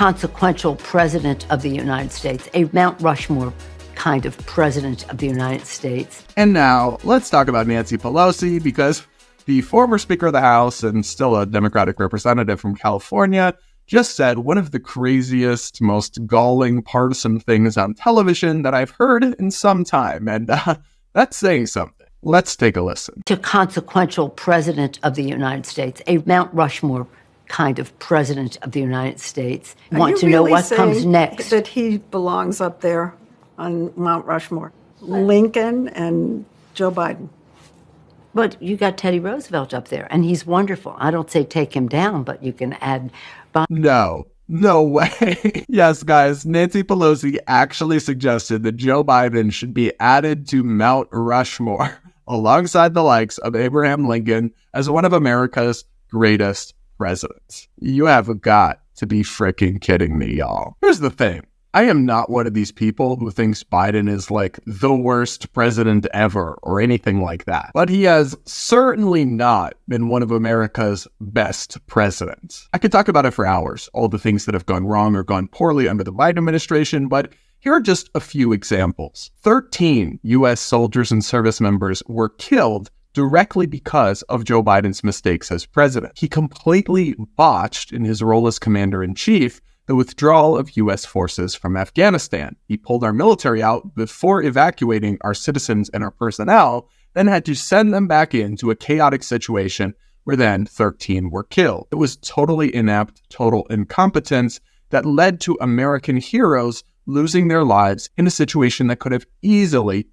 consequential president of the United States, a Mount Rushmore kind of president of the United States. And now let's talk about Nancy Pelosi, because the former Speaker of the House and still a Democratic representative from California just said one of the craziest, most galling partisan things on television that I've heard in some time. And that's saying something. Let's take a listen. To consequential president of the United States, a Mount Rushmore kind of president of the United States. Want to know what comes next? That he belongs up there on Mount Rushmore. Lincoln and Joe Biden. But you got Teddy Roosevelt up there, and he's wonderful. I don't say take him down, but you can add No way. Yes, guys, Nancy Pelosi actually suggested that Joe Biden should be added to Mount Rushmore alongside the likes of Abraham Lincoln as one of America's greatest presidents. You have got to be freaking kidding me, y'all. Here's the thing. I am not one of these people who thinks Biden is like the worst president ever or anything like that. But he has certainly not been one of America's best presidents. I could talk about it for hours, all the things that have gone wrong or gone poorly under the Biden administration, but here are just a few examples. 13 U.S. soldiers and service members were killed directly because of Joe Biden's mistakes as president. He completely botched, in his role as commander-in-chief, the withdrawal of U.S. forces from Afghanistan. He pulled our military out before evacuating our citizens and our personnel, then had to send them back into a chaotic situation where then 13 were killed. It was totally inept, total incompetence that led to American heroes losing their lives in a situation that could have easily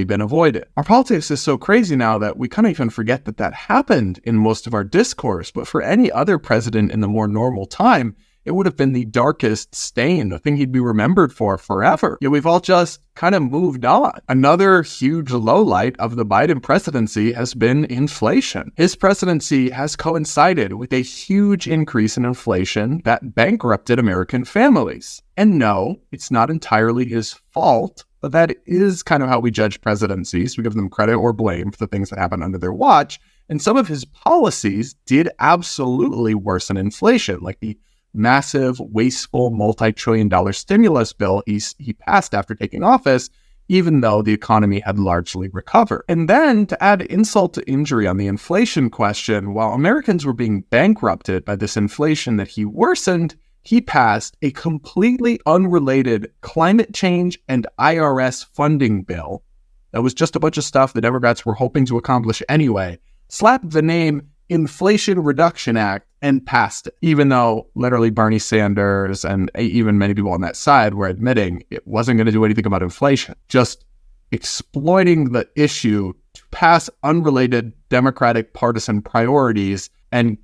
been avoided. Our politics is so crazy now that we kind of even forget that that happened in most of our discourse, but for any other president in the more normal time, it would have been the darkest stain, the thing he'd be remembered for forever. Yet we've all just kind of moved on. Another huge lowlight of the Biden presidency has been inflation. His presidency has coincided with a huge increase in inflation that bankrupted American families. And no, it's not entirely his fault, but that is kind of how we judge presidencies. We give them credit or blame for the things that happen under their watch. And some of his policies did absolutely worsen inflation, like the massive, wasteful, multi-trillion-dollar stimulus bill he passed after taking office, even though the economy had largely recovered. And then, to add insult to injury on the inflation question, while Americans were being bankrupted by this inflation that he worsened, he passed a completely unrelated climate change and IRS funding bill that was just a bunch of stuff the Democrats were hoping to accomplish anyway, slapped the name Inflation Reduction Act, and passed it, even though literally Bernie Sanders and even many people on that side were admitting it wasn't going to do anything about inflation, just exploiting the issue to pass unrelated Democratic partisan priorities and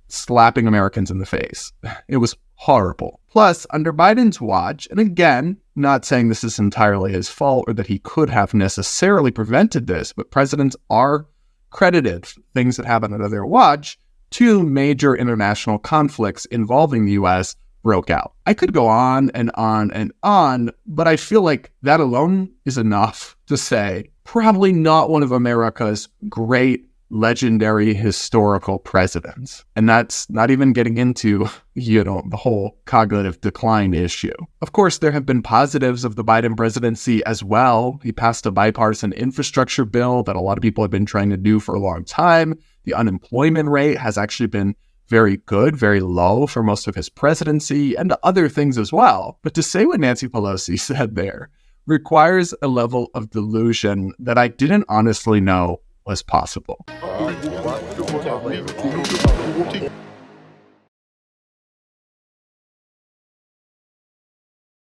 slapping Americans in the face. It was horrible. Plus, under Biden's watch, and again, not saying this is entirely his fault or that he could have necessarily prevented this, but presidents are credited for things that happen under their watch. 2 major international conflicts involving the U.S. broke out. I could go on and on and on, but I feel like that alone is enough to say probably not one of America's great, legendary, historical presidents. And that's not even getting into, the whole cognitive decline issue. Of course, there have been positives of the Biden presidency as well. He passed a bipartisan infrastructure bill that a lot of people have been trying to do for a long time. The unemployment rate has actually been very good, very low for most of his presidency, and other things as well. But to say what Nancy Pelosi said there requires a level of delusion that I didn't honestly know was possible.